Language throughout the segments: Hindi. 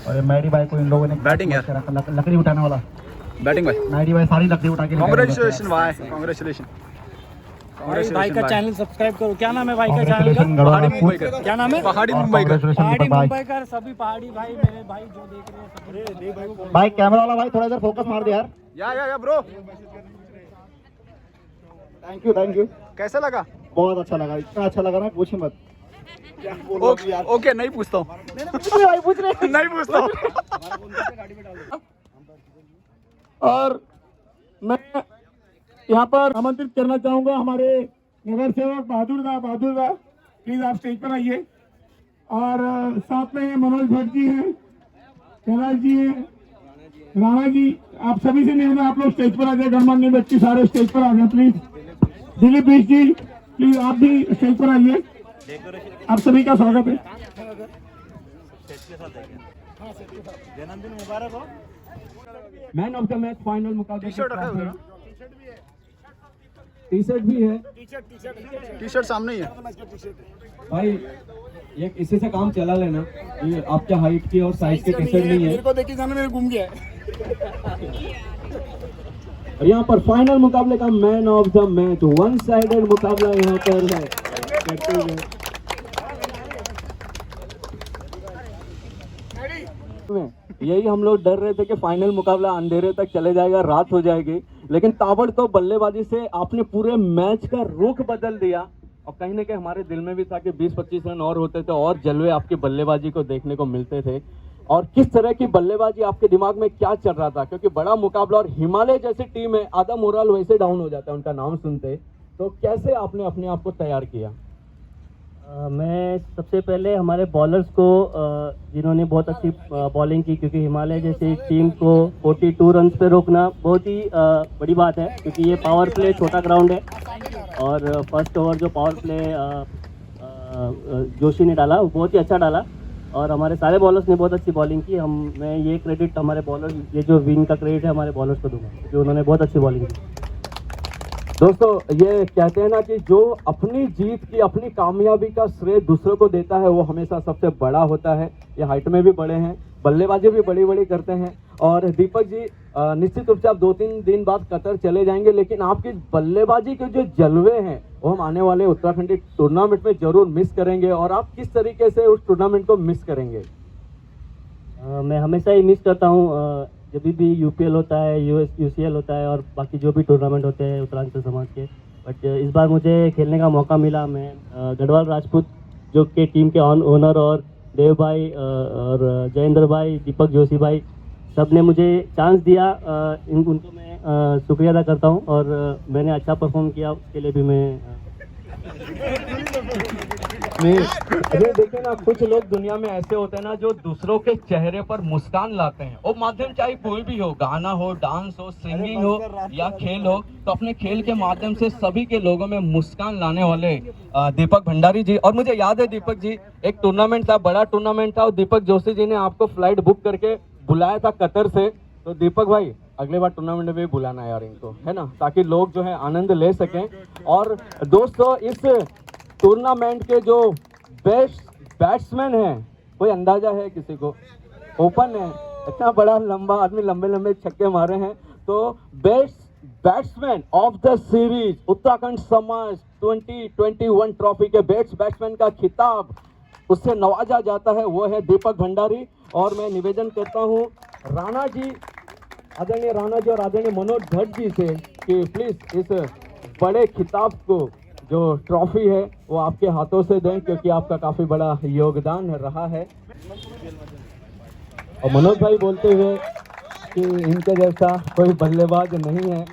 और मैडी भाई को इन लोगों ने बैटिंग यार, लकड़ी उठाने वाला बैटिंग भाई, मैडी भाई सारी लकड़ी उठा के कांग्रेचुलेशन भाई, कांग्रेचुलेशन। भाई का चैनल सब्सक्राइब करो। क्या नाम है भाई का चैनल का? पहाड़ी मुंबई का, क्या नाम है? पहाड़ी मुंबई का, पहाड़ी मुंबई का। सभी पहाड़ी भाई मेरे भाई जो देख रहे हैं, भाई कैमरा वाला भाई थोड़ा इधर फोकस मार दे यार। या ब्रो, थैंक यू। कैसा लगा? बहुत अच्छा लगा, इतना अच्छा लगा ना पूछे मत। ओके, नहीं पूछता हूँ, पूछ रहे नहीं पूछता हूँ। और मैं यहाँ पर आमंत्रित करना चाहूंगा हमारे नगर सेवक बहादुर दा, प्लीज आप स्टेज पर आइए। और साथ में मनोज भट्ट जी हैं, कैलाश जी हैं, राणा जी, आप सभी से निवेदन आप लोग स्टेज पर आ जाए। गणमान्य व्यक्ति सारे स्टेज पर आ जाए प्लीज। दिलीप बीस जी प्लीज आप भी स्टेज पर आइए, आप सभी का स्वागत है। जन्मदिन मुबारक हो। Man of the match final मुकाबले टी-शर्ट रखा है उधर, टी शर्ट भी है टी-शर्ट सामने ही है भाई। ये इसी से काम चला लेना, ये आपके हाइट की और साइज के टी शर्ट नहीं है। मेरे को देखिए जाने मेरे घूम गया है। और यहाँ पर फाइनल मुकाबले का man of the match, one sided मुकाबला यहाँ पर है। यही हम लोग डर रहे थे कि फाइनल मुकाबला अंधेरे तक चले जाएगा, रात हो जाएगी, लेकिन ताबड़तोड़ बल्लेबाजी से आपने पूरे मैच का रुख बदल दिया। और कहीं ना कहीं हमारे दिल में भी था कि 20-25 रन और होते थे और जलवे आपकी बल्लेबाजी को देखने को मिलते थे। और किस तरह की बल्लेबाजी आपके दिमाग में क्या चल रहा था, क्योंकि बड़ा मुकाबला और हिमालय जैसी टीम है, आधा मोरल वैसे डाउन हो जाता है उनका नाम सुनते। तो कैसे आपने अपने आप को तैयार किया? मैं सबसे पहले हमारे बॉलर्स को जिन्होंने बहुत अच्छी बॉलिंग की, क्योंकि हिमालय जैसी टीम को 42 रन पे रोकना बहुत ही बड़ी बात है, क्योंकि ये पावर प्ले छोटा ग्राउंड है। और फर्स्ट ओवर जो पावर प्ले जोशी ने डाला वो बहुत ही अच्छा डाला, और हमारे सारे बॉलर्स ने बहुत अच्छी बॉलिंग की। मैं ये क्रेडिट हमारे बॉलर, ये जो विन का क्रेडिट है हमारे बॉलर्स को दूंगा, क्योंकि उन्होंने बहुत अच्छी बॉलिंग की। दोस्तों ये कहते हैं ना कि जो अपनी जीत की, अपनी कामयाबी का श्रेय दूसरों को देता है वो हमेशा सबसे बड़ा होता है। ये हाइट में भी बड़े हैं, बल्लेबाजी भी बड़ी बड़ी करते हैं। और दीपक जी निश्चित रूप से आप 2-3 दिन बाद कतर चले जाएंगे, लेकिन आपकी बल्लेबाजी के जो जलवे हैं वो हम आने वाले उत्तराखंडी टूर्नामेंट में जरूर मिस करेंगे। और आप किस तरीके से उस टूर्नामेंट को मिस करेंगे? मैं हमेशा ही मिस करता हूँ जब भी यूपीएल होता है, यूसीएल होता है और बाकी जो भी टूर्नामेंट होते हैं उत्तरांचल समाज के। बट इस बार मुझे खेलने का मौका मिला। मैं गढ़वाल राजपूत जो के टीम के ओनर और देव भाई और जयेंद्र भाई, दीपक जोशी भाई, सब ने मुझे चांस दिया। उनको मैं शुक्रिया अदा करता हूँ, और मैंने अच्छा परफॉर्म किया, उसके लिए भी मैं ये देखिए ना, कुछ लोग दुनिया में ऐसे होते हैं ना जो दूसरों के चेहरे पर मुस्कान लाते हैं। वो माध्यम चाहे कोई भी हो, गाना हो, डांस हो, सिंगिंग हो या खेल हो, तो अपने खेल के माध्यम से सभी के लोगों में मुस्कान लाने वाले दीपक भंडारी जी। और मुझे याद है दीपक जी, एक टूर्नामेंट था, बड़ा टूर्नामेंट था, और दीपक जोशी जी ने आपको फ्लाइट बुक करके बुलाया था कतर से। तो दीपक भाई अगले बार टूर्नामेंट में भी बुलाना यार इनको, है ना, ताकि लोग जो है आनंद ले सकें। और दोस्तों इस टूर्नामेंट के जो बेस्ट बैट्समैन हैं, कोई अंदाजा है किसी को? ओपन है, इतना बड़ा लंबा आदमी, लंबे लंबे छक्के मारे हैं। तो best batsman of the series Uttarakhand समाज 2021 ट्रॉफी के बेस्ट बैट्समैन का खिताब उससे नवाजा जाता है, वो है दीपक भंडारी। और मैं निवेदन करता हूँ राणा जी, आदरणीय राणा जी और आदरणीय मनोज भट्ट जी से कि प्लीज इस बड़े खिताब को, जो ट्रॉफी है, वो आपके हाथों से दें, क्योंकि आपका काफी बड़ा योगदान रहा है। और मनोज भाई बोलते हुए कि इनके जैसा कोई बल्लेबाज नहीं है।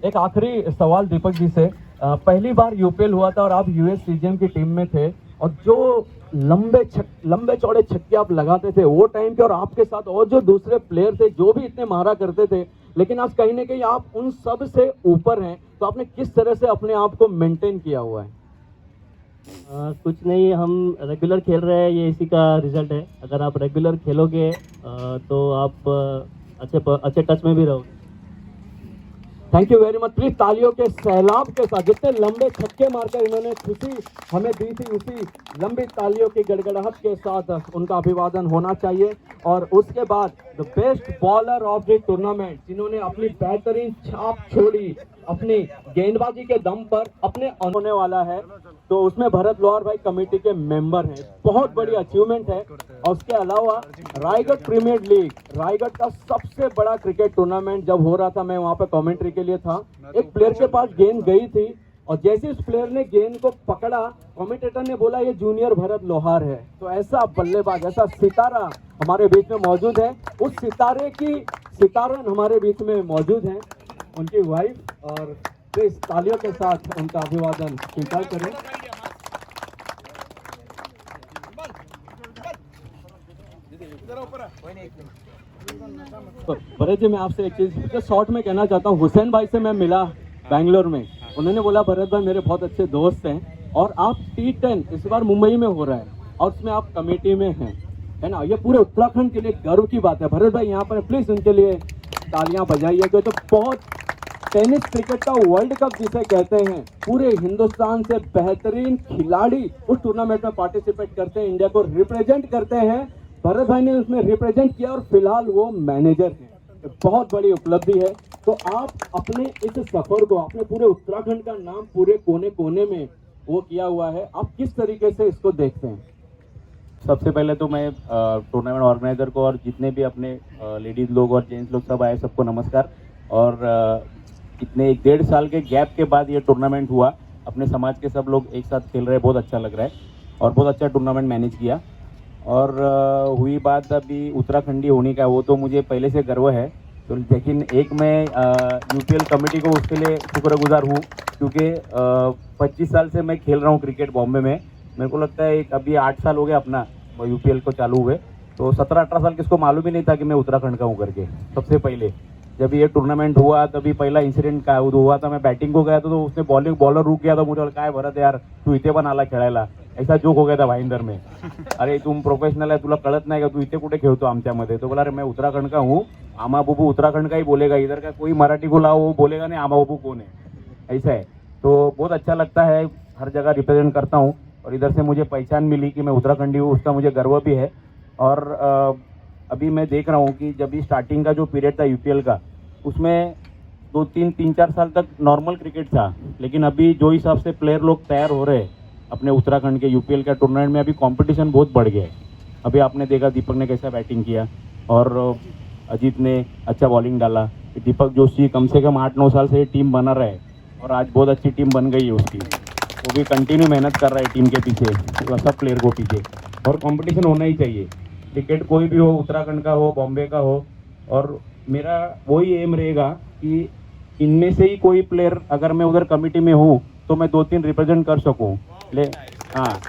एक आखिरी सवाल दीपक जी से, पहली बार यूपीएल हुआ था और आप यूएस सीजीएम की टीम में थे, और जो लंबे चौड़े छक्के आप लगाते थे वो टाइम के, और आपके साथ और जो दूसरे प्लेयर थे जो भी इतने मारा करते थे, लेकिन आज कहीं ना कहीं आप उन सब से ऊपर हैं। तो आपने किस तरह से अपने आप को मेंटेन किया हुआ है? कुछ नहीं, हम रेगुलर खेल रहे हैं, ये इसी का रिजल्ट है। अगर आप रेगुलर खेलोगे तो आप अच्छे टच में भी रहोगे। Thank you very much. Please तालियों के सैलाब के साथ जितने लंबे छक्के मारकर इन्होंने खुशी हमें दी थी, उसी लंबी तालियों की गड़गड़ाहट के साथ उनका अभिवादन होना चाहिए। और उसके बाद the best bowler of the tournament, जिन्होंने अपनी बेहतरीन छाप छोड़ी अपनी गेंदबाजी के दम पर, अपने होने वाला है, तो उसमें भरत लोहार भाई कमेटी के मेंबर हैं। बहुत बड़ी अचीवमेंट है। और उसके अलावा रायगढ़ प्रीमियर लीग, रायगढ़ का सबसे बड़ा क्रिकेट टूर्नामेंट जब हो रहा था, मैं वहां पे कमेंट्री के लिए था। एक प्लेयर के पास गेंद गई थी और जैसे उस प्लेयर ने गेंद को पकड़ा, कमेंटेटर ने बोला ये जूनियर भरत लोहार है। तो ऐसा बल्लेबाज, ऐसा सितारा हमारे बीच में मौजूद है। उस सितारे की सितारन हमारे बीच में मौजूद हैं, उनकी वाइफ। और प्लीज तालियों के साथ उनका अभिवादन स्वीकार करें। तो भरत जी, मैं आपसे एक चीज शॉर्ट में कहना चाहता हूँ। हुसैन भाई से मैं मिला बैंगलोर में, उन्होंने बोला भरत भाई मेरे बहुत अच्छे दोस्त हैं और आप T10 इस बार मुंबई में हो रहा है और उसमें आप कमेटी में हैं, है ना। ये पूरे उत्तराखंड के लिए गर्व की बात है। भरत भाई यहाँ पर प्लीज उनके लिए तालियां बजाइए, क्योंकि तो बहुत टेनिस क्रिकेट का वर्ल्ड कप जिसे कहते हैं, पूरे हिंदुस्तान से बेहतरीन खिलाड़ी उस टूर्नामेंट में पार्टिसिपेट करते हैं, इंडिया को रिप्रेजेंट करते हैं। भरत भाई ने उसमें रिप्रेजेंट किया और फिलहाल वो मैनेजर हैं। बहुत बड़ी उपलब्धि है। तो आप अपने इस सफर को, अपने पूरे उत्तराखंड का नाम पूरे कोने कोने में वो किया हुआ है, आप किस तरीके से इसको देखते हैं? सबसे पहले तो मैं टूर्नामेंट ऑर्गेनाइजर को और जितने भी अपने लेडीज लोग और जेंट्स लोग सब आए, सबको नमस्कार। और इतने 1.5 साल के गैप के बाद ये टूर्नामेंट हुआ, अपने समाज के सब लोग एक साथ खेल रहे हैं, बहुत अच्छा लग रहा है और बहुत अच्छा टूर्नामेंट मैनेज किया। और हुई बात अभी उत्तराखंडी होने का, वो तो मुझे पहले से गर्व है। तो लेकिन एक मैं UPL कमेटी को उसके लिए शुक्रगुजार हूँ, क्योंकि 25 साल से मैं खेल रहा हूँ क्रिकेट बॉम्बे में। मेरे को लगता है अभी 8 साल हो गया अपना UPL को चालू हुए, तो 17-18 साल किसको मालूम ही नहीं था कि मैं उत्तराखंड का हूँ करके। सबसे पहले जब ये टूर्नामेंट हुआ तभी पहला इंसिडेंट का हुआ था, मैं बैटिंग को गया था तो उसने बॉलर रुक गया था, मुझे काय भरत यार तू इथे पण आला खेळायला, ऐसा जोक हो गया था भाईंदर में। अरे तुम प्रोफेशनल है, तुला कळत नाही का, तू इथे कुठे खेळतो आमच्यामध्ये? तो बोला अरे मैं उत्तराखंड का हूँ, आमा बाबू उत्तराखंड का ही बोलेगा, इधर का कोई मराठी को लाओ वो बोलेगा नहीं आमा बाबू कौन है, ऐसा है। तो बहुत अच्छा लगता है, हर जगह रिप्रेजेंट करता हूँ और इधर से मुझे पहचान मिली कि मैं उत्तराखंडी हूँ, उसका मुझे गर्व भी है। और अभी मैं देख रहा हूँ कि जब भी स्टार्टिंग का जो पीरियड था UPL का, उसमें 3-4 साल तक नॉर्मल क्रिकेट था, लेकिन अभी जो हिसाब से प्लेयर लोग तैयार हो रहे हैं अपने उत्तराखंड के UPL का टूर्नामेंट में, अभी कंपटीशन बहुत बढ़ गया है। अभी आपने देखा दीपक ने कैसा बैटिंग किया और अजीत ने अच्छा बॉलिंग डाला। दीपक जोशी कम से कम 8-9 साल से टीम बना रहा है और आज बहुत अच्छी टीम बन गई है उसकी। वो भी कंटिन्यू मेहनत कर रहा है टीम के पीछे, सब प्लेयर को पीछे। और कंपटीशन होना ही चाहिए, क्रिकेट कोई भी हो, उत्तराखंड का हो, बॉम्बे का हो। और मेरा वही एम रहेगा कि इनमें से ही कोई प्लेयर, अगर मैं उधर कमेटी में हूँ तो मैं 2-3 रिप्रेजेंट कर सकूँ, हाँ,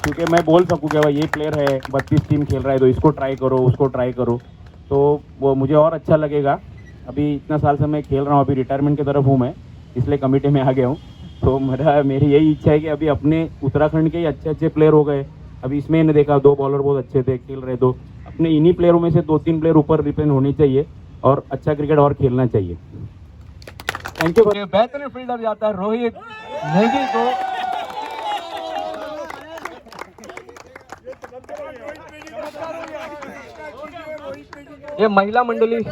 क्योंकि मैं बोल सकूँ कि भाई ये प्लेयर है 32 टीम खेल रहा है तो इसको ट्राई करो, उसको ट्राई करो, तो वो मुझे और अच्छा लगेगा। अभी इतना साल से मैं खेल रहा हूँ, अभी रिटायरमेंट की तरफ हूँ मैं, इसलिए कमेटी में आ गया हूँ। तो मेरी यही इच्छा है कि अभी अपने उत्तराखंड के ही अच्छे प्लेयर हो गए। अभी इसमें ने देखा 2 बॉलर बहुत अच्छे थे, खेल रहे, तो अपने इन्हीं प्लेयरों में से 2-3 प्लेयर ऊपर रिप्रेजेंट होनी चाहिए और अच्छा क्रिकेट और खेलना चाहिए। Thank you. बेहतरीन फील्डर जाता है रोहित नेगी को। ये महिला मंडली,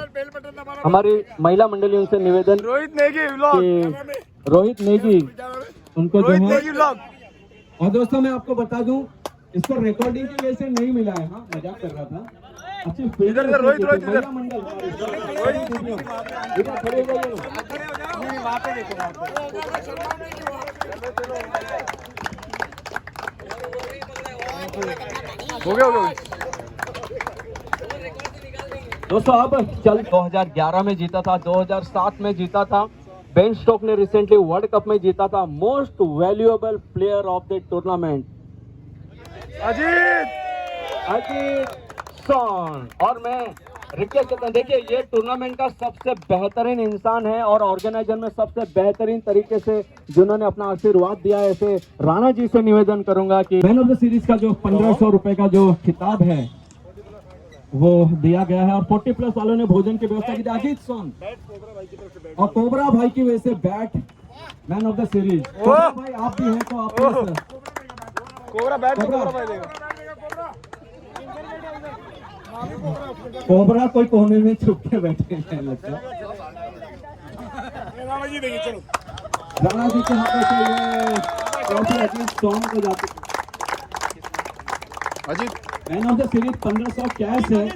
हमारी महिला मंडली, उनसे निवेदन, रोहित नेगी उनको जो है। और दोस्तों मैं आपको बता दूं, इसको रिकॉर्डिंग की वजह से नहीं मिला है, हाँ मजाक कर रहा था। अच्छी फील्डर है रोहित, महिला मंडल इधर खड़े हो जाइए, वहां पे देखो, हो गया। दोस्तों अब चल 2011 में जीता था, 2007 में जीता था, बेन स्टोक ने रिसेंटली वर्ल्ड कप में जीता था। Most valuable player of the tournament अजीत सॉन। और मैं रिक्वेस्ट करता हूं, देखिए ये टूर्नामेंट का सबसे बेहतरीन इंसान है और ऑर्गेनाइजर में सबसे बेहतरीन तरीके से जिन्होंने अपना आशीर्वाद दिया है, ऐसे राणा जी से निवेदन करूंगा कि मैन ऑफ द सीरीज का जो 1500 रुपए का जो खिताब है वो दिया गया है और 40+ वालों ने भोजन की व्यवस्था की थी। अजीत सोन और कोबरा भाई की वजह से bat man of the series. Cobra भाई आप भी हैं तो आप कोबरा बैट कोबरा। कोबरा भाई देगा। कोबरा कोई कोने में छुप के बैठे हैं लगता है। राणा जी के हाथों से ये ट्रॉफी अजीत सोन को जाती। Ajit man of the series 1500 cash है,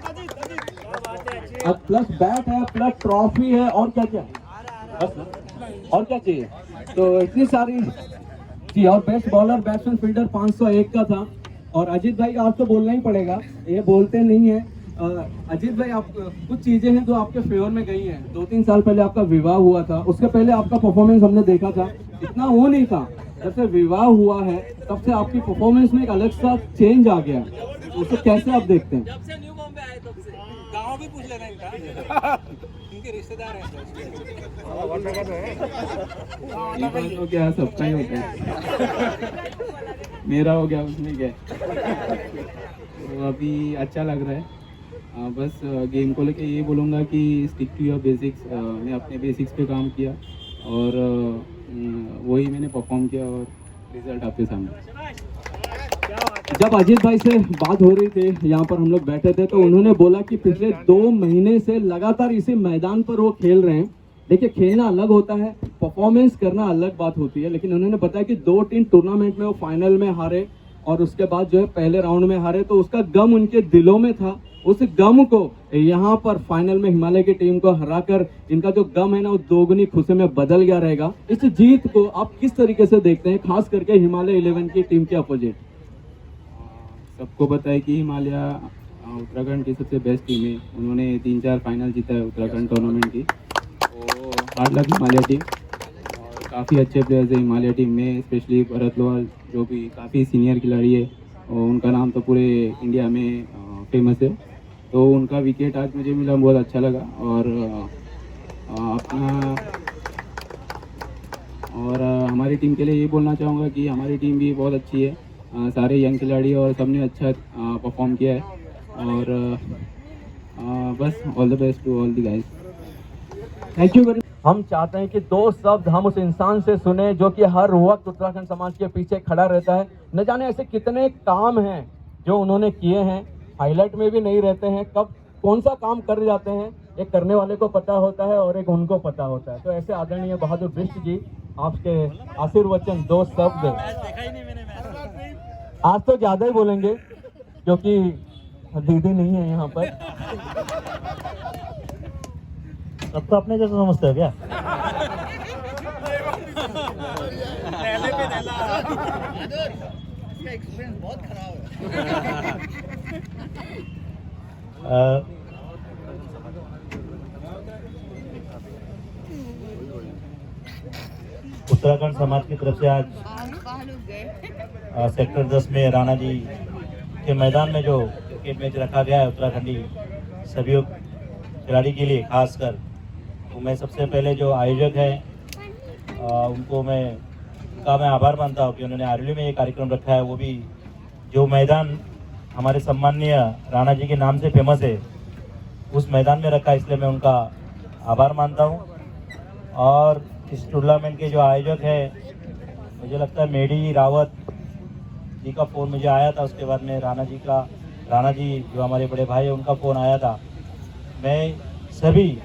अब प्लस बैट है, प्लस ट्रॉफी है, और क्या क्या बस ना? और क्या चाहिए? तो इतनी सारी जी। और बेस्ट बॉलर बैट्समैन फील्डर 501 का था। और अजीत भाई आज तो बोलना ही पड़ेगा, ये बोलते नहीं है। अजीत भाई, आप कुछ चीजें हैं जो आपके फेवर में गई हैं। 2-3 साल पहले आपका विवाह हुआ था, उसके पहले आपका परफॉर्मेंस हमने देखा था, इतना वो नहीं था। जब से विवाह हुआ है तब से आपकी परफॉर्मेंस में एक अलग सा चेंज आ गया, उसे कैसे आप देखते हैं? जब से न्यू बॉम्बे आए तब से गाँव भी पूछ लेना इनका, इनके रिश्तेदार हैं। ये बात तो क्या सबका ही होता है, मेरा हो गया उसमें क्या। तो अभी अच्छा लग रहा है। बस गेम को लेके ये बोलूँगा कि स्टिक टू योर बेसिक्स। मैं अपने बेसिक्स पे काम किया और वही मैंने परफॉर्म किया और रिजल्ट आपके सामने। जब अजीत भाई से बात हो रही थी, यहाँ पर हम लोग बैठे थे, तो उन्होंने बोला कि पिछले 2 महीने से लगातार इसी मैदान पर वो खेल रहे हैं। देखिए, खेलना अलग होता है, परफॉर्मेंस करना अलग बात होती है। लेकिन उन्होंने बताया कि 2-3 टूर्नामेंट में वो फाइनल में हारे और उसके बाद जो है पहले राउंड में हारे, तो उसका गम उनके दिलों में था। उस गम को यहाँ पर फाइनल में हिमालय की टीम को हराकर इनका जो गम है ना, वो दोगुनी खुशी में बदल गया रहेगा। इस जीत को आप किस तरीके से देखते हैं, खास करके हिमालय 11 की टीम के अपोजिट? सबको पता है कि हिमालय उत्तराखंड की सबसे बेस्ट टीम है। उन्होंने 3-4 फाइनल जीता है उत्तराखंड टूर्नामेंट की। तो हार्ड लक हिमालय टीम, और काफ़ी अच्छे प्लेयर्स है हिमालय टीम में, स्पेशली भरत लोहार जो भी काफ़ी सीनियर खिलाड़ी है और उनका नाम तो पूरे इंडिया में फेमस है। तो उनका विकेट आज मुझे मिला, बहुत अच्छा लगा। और हमारी टीम के लिए ये बोलना चाहूँगा कि हमारी टीम भी बहुत अच्छी है, सारे यंग खिलाड़ी और सबने अच्छा परफॉर्म किया है। और बस all the best to all the guys. Thank you very much. हम चाहते हैं कि 2 शब्द हम उस इंसान से सुने जो कि हर वक्त उत्तराखंड समाज के पीछे खड़ा रहता है। न जाने ऐसे कितने काम हैं जो उन्होंने किए हैं, हाईलाइट में भी नहीं रहते हैं, कब कौन सा काम कर जाते हैं एक करने वाले को पता होता है और एक उनको पता होता है। तो ऐसे आदरणीय बहादुर बिष्ट जी, आपके आशीर्वचन 2 शब्द। आज तो ज्यादा ही बोलेंगे क्योंकि दीदी नहीं है यहाँ पर। अब तो अपने जैसा समझते हो क्या? उत्तराखंड समाज की तरफ से आज सेक्टर 10 में राणा जी के मैदान में जो क्रिकेट मैच रखा गया है उत्तराखंडी सभी खिलाड़ी के लिए खासकर, तो मैं सबसे पहले जो आयोजक हैं उनको मैं आभार मानता हूँ कि उन्होंने आरली में ये कार्यक्रम रखा है। वो भी जो मैदान हमारे सम्माननीय राणा जी के नाम से फेमस है उस मैदान में रखा, इसलिए मैं उनका आभार मानता हूँ। और इस टूर्नामेंट के जो आयोजक है, मुझे लगता है मेडी रावत जी का फ़ोन मुझे आया था, उसके बाद में राणा जी जो हमारे बड़े भाई हैं उनका फ़ोन आया था। मैं सभी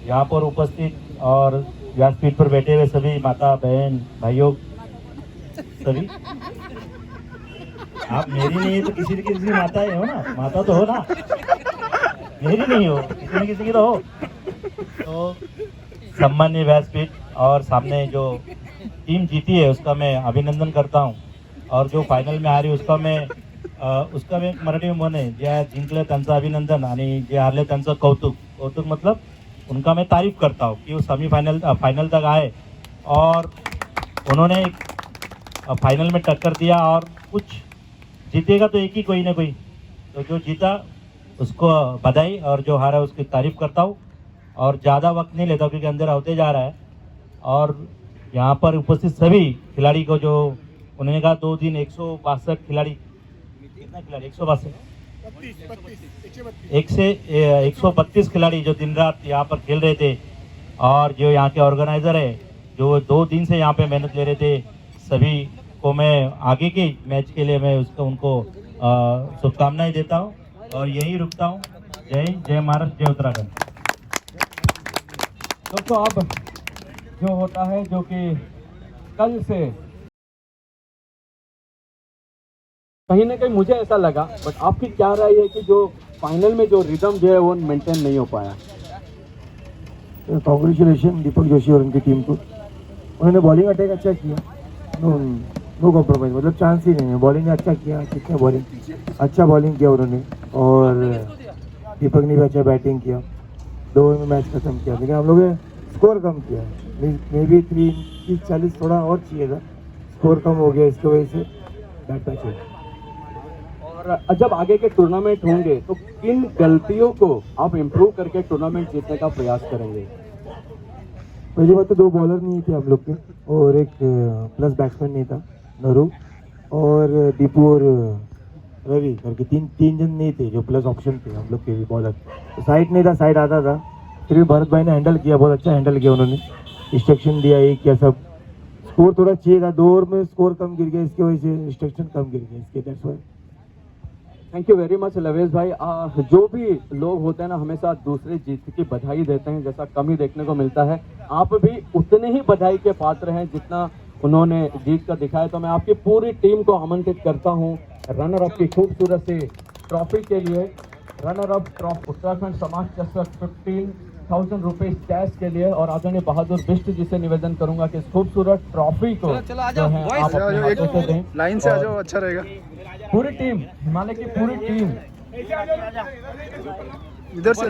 यहाँ पर उपस्थित और व्यासपीठ पर बैठे हुए सभी माता बहन भाइयों, सभी आप मेरी नहीं है तो किसी न किसी माता हो ना, माता तो हो ना, मेरी नहीं हो किसी न किसी की तो हो। तो सम्मान्य व्यासपीठ और सामने जो टीम जीती है उसका मैं अभिनंदन करता हूँ, और जो फायनल में हारी उसका मैं मराठी म्हणे जे जिंकले त्यांचं अभिनंदन आणि जे हारले त्यांचं कौतुक मतलब उनका मैं तारीफ करता हूँ कि वो फाइनल तक आए और उन्होंने फाइनल में टक्कर दिया। और कुछ जीतेगा तो एक ही कोई ना कोई, तो जो जीता उसको बधाई और जो हारा उसकी तारीफ करता हूँ। और ज़्यादा वक्त नहीं लेता क्योंकि अंधेरा होते जा रहा है। और यहाँ पर उपस्थित सभी खिलाड़ी को जो उन्होंने कहा 2 दिन 162 खिलाड़ी, कितना खिलाड़ी 162 132 खिलाड़ी जो दिन रात यहाँ पर खेल रहे थे, और जो यहाँ के ऑर्गेनाइजर है जो 2 दिन से यहाँ पे मेहनत ले रहे थे, सभी को मैं आगे के मैच के लिए मैं उनको शुभकामनाएं देता हूँ और यही रुकता हूँ। जय हिंद, जय महाराष्ट्र, जय उत्तराखंड। दोस्तों अब जो होता है जो कि कल से कहीं ना कहीं मुझे ऐसा लगा, बट आपकी क्या राय है कि जो फाइनल में जो रिदम जो है वो मेंटेन नहीं हो पाया? कॉन्ग्रेचुलेशन दीपक जोशी और उनकी टीम को। उन्होंने बॉलिंग अटैक अच्छा किया, नो कॉम्प्रोमाइज, मतलब चांस ही नहीं है। बॉलिंग ने अच्छा किया, कितना बॉलिंग अच्छा बॉलिंग किया उन्होंने, और दीपक ने भी अच्छा बैटिंग किया। 2 ओवर में मैच खत्म किया, लेकिन हम लोग ने स्कोर कम किया। मे बी 340 थोड़ा और चाहिए था, स्कोर कम हो गया, इसकी वजह से बैट पैच है। और जब आगे के टूर्नामेंट होंगे तो किन गलतियों को आप इम्प्रूव करके टूर्नामेंट जीतने का प्रयास करेंगे? पहली बात तो 2 बॉलर नहीं थे हम लोग के, और एक प्लस बैट्समैन नहीं था, नरू और दीपू और रवि करके तीन जन नहीं थे जो प्लस ऑप्शन थे हम लोग के भी बॉलर। तो साइड नहीं था, साइड आता था, फिर भी भरत भाई ने हैंडल किया, बहुत अच्छा हैंडल किया उन्होंने, इंस्ट्रक्शन दिया, ये किया सब। स्कोर थोड़ा चाहिए था, 2 ओवर में स्कोर कम गिर गया, इसकी वजह से इंस्ट्रक्शन कम गिर गया इसके, that's why. Thank you very much Lavesh भाई। जो भी लोग होते हैं ना हमेशा दूसरे जीत की बधाई देते हैं, जैसा कम ही देखने को मिलता है। आप भी उतने ही बधाई के पात्र हैं जितना उन्होंने जीत कर दिखाया। तो मैं आपकी पूरी टीम को आमंत्रित करता हूं रनर अप की खूबसूरत सी ट्रॉफी के लिए। रनर अप ट्रॉफी उत्तराखंड समाज चषक 15,000 रुपये कैश के लिए, और आदरणीय बहादुर बिष्ट जी से निवेदन करूंगा कि इस खूबसूरत ट्रॉफी को जो है आप अपने हाथों से दें। लाइन से आ जाओ, अच्छा रहेगा। पूरी टीम, हिमालय की पूरी टीम इधर से।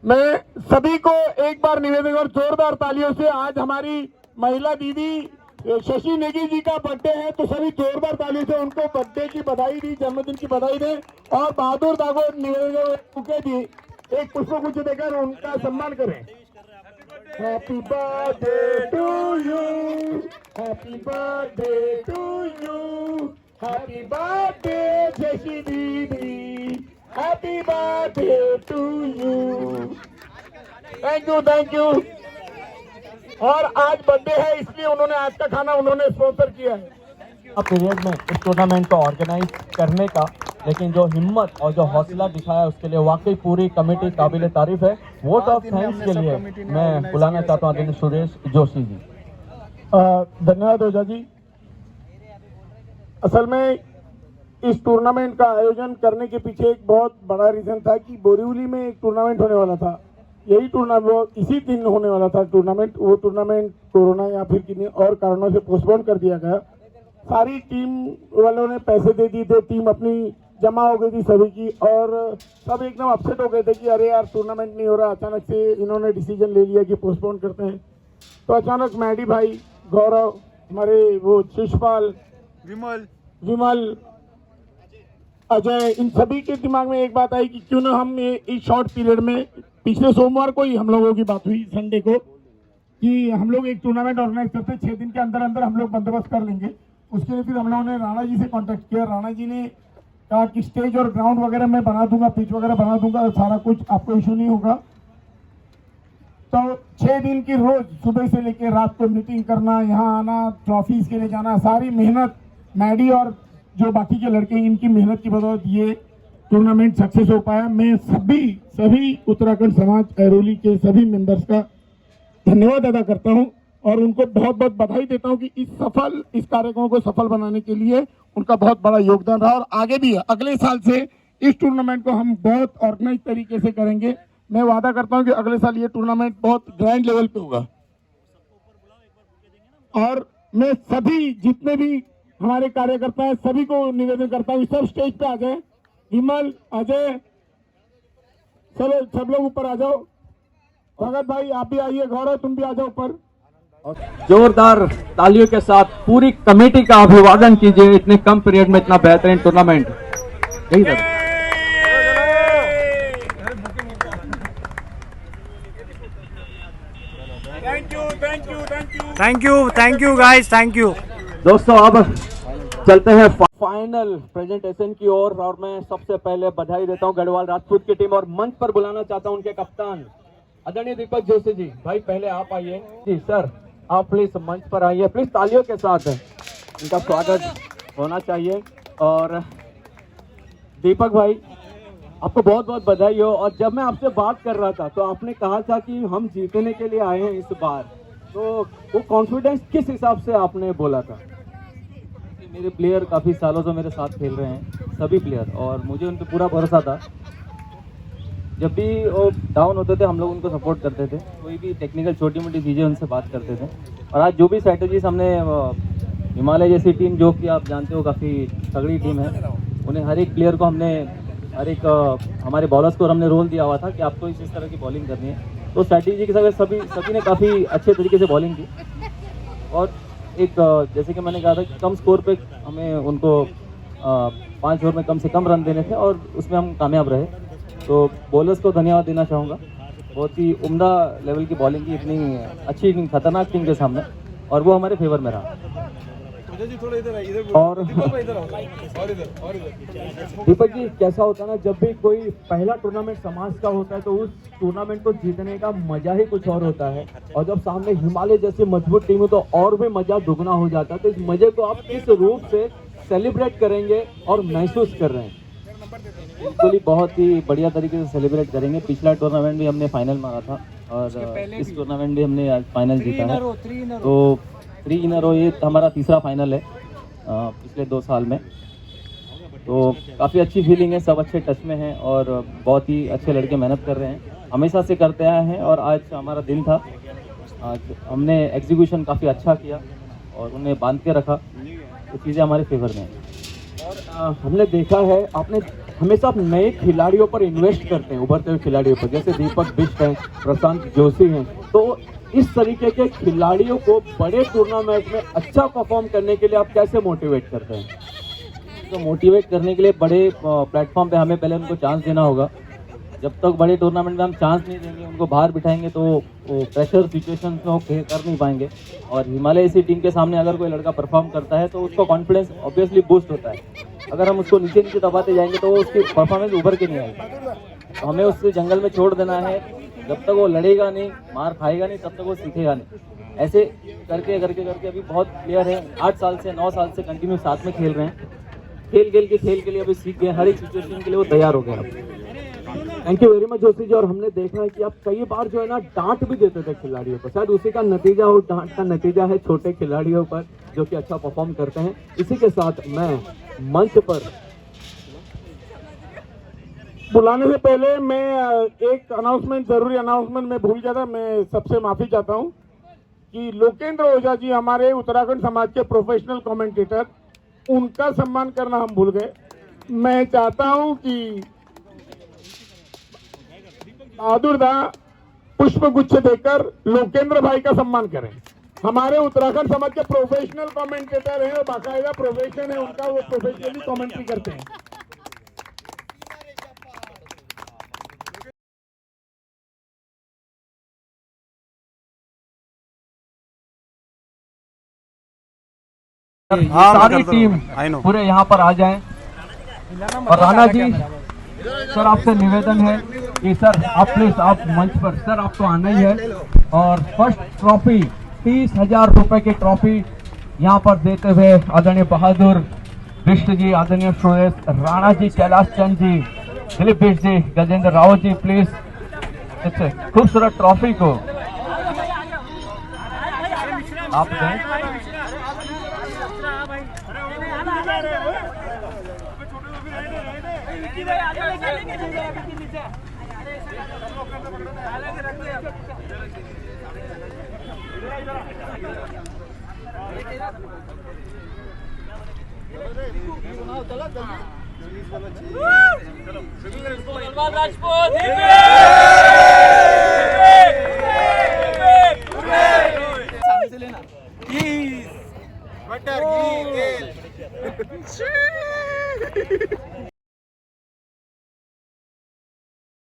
मैं सभी को एक बार निवेदन और जोरदार तालियों से, आज हमारी महिला दीदी शशि नेगी जी का बर्थडे है, तो सभी जोरदार तालियों से उनको बर्थडे की बधाई दी, जन्मदिन की बधाई दें। और बहादुर दागो निवेदन जी एक पुष्प गुच्छ देकर उनका सम्मान करें। Happy birthday to you, happy birthday to you, happy birthday Shashi दीदी, happy birthday to you. Thank you. और आज बर्थडे है इसलिए उन्होंने आज का खाना उन्होंने स्पॉन्सर किया है। अब पीरियड में इस टूर्नामेंट को ऑर्गेनाइज करने का, लेकिन जो हिम्मत और जो हौसला दिखाया उसके लिए वाकई पूरी कमेटी काबिल तारीफ है। वोट ऑफ थैंक्स के लिए मैं बुलाना चाहता हूँ आदरणीय सुरेश जोशी जी। धन्यवाद ओझा जी। असल में इस टूर्नामेंट का आयोजन करने के पीछे एक बहुत बड़ा रीजन था कि बोरीवली में एक टूर्नामेंट होने वाला था। यही टूर्नामेंट इसी दिन होने वाला था टूर्नामेंट, वो टूर्नामेंट कोरोना या फिर किन्हीं और कारणों से पोस्टपोन कर दिया गया। सारी टीम वालों ने पैसे दे दिए थे, टीम अपनी जमा हो गई थी सभी की, और सब एकदम अपसेट हो गए थे कि अरे यार टूर्नामेंट नहीं हो रहा। अचानक से इन्होंने डिसीजन ले लिया कि पोस्टपोन करते हैं। तो अचानक मैडी भाई, गौरव, हमारे वो शिशपाल, विमल, अजय, इन सभी के दिमाग में एक बात आई कि क्यों ना हम इस शॉर्ट पीरियड में, पिछले सोमवार को ही हम लोगों की बात हुई, संडे को, कि हम लोग एक टूर्नामेंट ऑर्गेनाइज करते हैं, 6 दिन के अंदर अंदर हम लोग बंदोबस्त कर लेंगे। उसके लिए फिर हम लोगों ने राणा जी से कांटेक्ट किया। राणा जी ने कहा कि स्टेज और ग्राउंड वगैरह मैं बना दूंगा, पिच वगैरह बना दूंगा, सारा कुछ, आपको इशू नहीं होगा। तो 6 दिन की रोज सुबह से लेकर रात को मीटिंग करना, यहाँ आना, ट्रॉफीज के लिए जाना, सारी मेहनत मैडी और जो बाकी के लड़के हैं इनकी मेहनत की बदौलत ये टूर्नामेंट सक्सेस हो पाया। मैं सभी उत्तराखंड समाज ऐरोली के सभी मेंबर्स का धन्यवाद अदा करता हूं और उनको बहुत बहुत बधाई देता हूं कि इस कार्यक्रम को सफल बनाने के लिए उनका बहुत बड़ा योगदान रहा। और आगे भी अगले साल से इस टूर्नामेंट को हम बहुत ऑर्गेनाइज तरीके से करेंगे। मैं वादा करता हूं कि अगले साल ये टूर्नामेंट बहुत ग्रैंड लेवल पे होगा। और मैं सभी जितने भी हमारे कार्यकर्ता हैं सभी को निवेदन करता हूं सब स्टेज पे आ जाए। विमल, अजय, सब लोग ऊपर आ जाओ। भगत भाई आप भी आइए, गौरव तुम भी आ जाओ ऊपर। जोरदार तालियों के साथ पूरी कमेटी का अभिवादन कीजिए इतने कम पीरियड में इतना बेहतरीन टूर्नामेंट। यही sir. Thank you guys, thank you. दोस्तों अब चलते हैं फाइनल प्रेजेंटेशन की ओर और मैं सबसे पहले बधाई देता हूं गढ़वाल राजपूत की टीम और मंच पर बुलाना चाहता हूं उनके कप्तान आदरणीय दीपक जोशी जी। भाई पहले आप आइए जी। सर आप प्लीज मंच पर आइए, प्लीज तालियों के साथ इनका स्वागत होना चाहिए। और दीपक भाई आपको बहुत बहुत बधाई हो। और जब मैं आपसे बात कर रहा था तो आपने कहा था कि हम जीतने के लिए आए हैं इस बार, तो वो कॉन्फिडेंस किस हिसाब से आपने बोला था? मेरे प्लेयर काफ़ी सालों से मेरे साथ खेल रहे हैं, सभी प्लेयर, और मुझे उन पर पूरा भरोसा था। जब भी वो डाउन होते थे हम लोग उनको सपोर्ट करते थे, कोई भी टेक्निकल छोटी मोटी चीज़ें उनसे बात करते थे। और आज जो भी स्ट्रैटेजीज हमने, हिमालय जैसी टीम जो कि आप जानते हो काफ़ी तगड़ी टीम है, उन्हें हर एक प्लेयर को हमने, हर एक हमारे बॉलर्स को हमने रोल दिया हुआ था कि आपको इस तरह की बॉलिंग करनी है। तो स्ट्रैटेजी के साथ सभी ने काफ़ी अच्छे तरीके से बॉलिंग की। और एक जैसे कि मैंने कहा था कि कम स्कोर पे हमें उनको 5 ओवर में कम से कम रन देने थे और उसमें हम कामयाब रहे। तो बॉलर्स को धन्यवाद देना चाहूँगा, बहुत ही उम्दा लेवल की बॉलिंग की, इतनी अच्छी खतरनाक टीम के सामने, और वो हमारे फेवर में रहा। और दीपक जी कैसा होता है ना, जब भी कोई पहला टूर्नामेंट समाज का होता है तो उस टूर्नामेंट को जीतने का मजा ही कुछ और होता है, और जब सामने हिमालय जैसी मजबूत टीम है तो और भी मजा दुगना हो जाता है। तो इस मजे को आप किस रूप से सेलिब्रेट करेंगे और महसूस कर रहे हैं? बिल्कुल बहुत ही बढ़िया तरीके से सेलिब्रेट करेंगे। पिछला टूर्नामेंट भी हमने फाइनल मारा था और इस टूर्नामेंट भी हमने आज फाइनल जीता है। तो 3 इन अ रो ये हमारा तीसरा फाइनल है पिछले 2 साल में। तो काफ़ी अच्छी फीलिंग है, सब अच्छे टच में हैं और बहुत ही अच्छे लड़के मेहनत कर रहे हैं, हमेशा से करते आए हैं। और आज हमारा दिन था, आज हमने एग्जीक्यूशन काफ़ी अच्छा किया और उन्हें बांध के रखा, तो चीज़ें हमारे फेवर में हैं। और हमने देखा है आपने हमेशा नए खिलाड़ियों पर इन्वेस्ट करते हैं, उभरते हुए खिलाड़ियों पर, जैसे दीपक बिष्ट हैं, प्रशांत जोशी हैं। तो इस तरीके के खिलाड़ियों को बड़े टूर्नामेंट में अच्छा परफॉर्म करने के लिए आप कैसे मोटिवेट करते हैं? तो मोटिवेट करने के लिए बड़े प्लेटफॉर्म पे हमें पहले उनको चांस देना होगा। जब तक बड़े टूर्नामेंट में हम चांस नहीं देंगे, उनको बाहर बिठाएंगे, तो वो प्रेशर सिचुएशन में वो कर नहीं पाएंगे। और हिमालय ऐसी टीम के सामने अगर कोई लड़का परफॉर्म करता है तो उसका कॉन्फिडेंस ऑब्वियसली बूस्ट होता है। अगर हम उसको नीचे नीचे दबाते जाएंगे तो उसकी परफॉर्मेंस उभर के नहीं आएगी। तो हमें उससे जंगल में छोड़ देना है, जब तक वो लड़ेगा नहीं, मार खाएगा नहीं, तब तक वो सीखेगा नहीं। ऐसे करके करके करके अभी बहुत प्लेयर हैं 8 साल से 9 साल से कंटिन्यू साथ में खेल रहे हैं, खेल के लिए अभी सीख गए, हर एक सिचुएशन के लिए वो तैयार हो गए। Thank you very much Joshi ji. और हमने देखा है कि आप कई बार जो है ना डांट भी देते थे खिलाड़ियों को, शायद उसी का नतीजा हो, डांट का नतीजा है छोटे खिलाड़ियों पर जो कि अच्छा परफॉर्म करते हैं। इसी के साथ मैं मंच पर बुलाने से पहले मैं एक अनाउंसमेंट, जरूरी अनाउंसमेंट मैं भूल गया था, मैं सबसे माफी चाहता हूं कि लोकेंद्र ओझा जी हमारे उत्तराखंड समाज के प्रोफेशनल कमेंटेटर, उनका सम्मान करना हम भूल गए। मैं चाहता हूं कि बहादुर दा पुष्प गुच्छ देकर लोकेंद्र भाई का सम्मान करें। हमारे उत्तराखंड समाज के प्रोफेशनल कमेंटेटर हैं और बाकायदा प्रोफेशन है उनका, वो प्रोफेशनली कमेंट्री करते हैं। सारी टीम पूरे यहाँ पर आ जाएं। और राणा जी सर आपसे निवेदन है कि सर आप प्लीज आप मंच पर, सर आपको आना ही है। और फर्स्ट ट्रॉफी 30,000 रुपए की ट्रॉफी यहाँ पर देते हुए आदरणीय बहादुर बिष्ट जी, आदरणीय सुरेश राणा जी, कैलाश चंद जी, दिलीप बिष्ट जी, गजेंद्र रावत जी, प्लीज इस खूबसूरत ट्रॉफी को आप दें। बटर घी तेल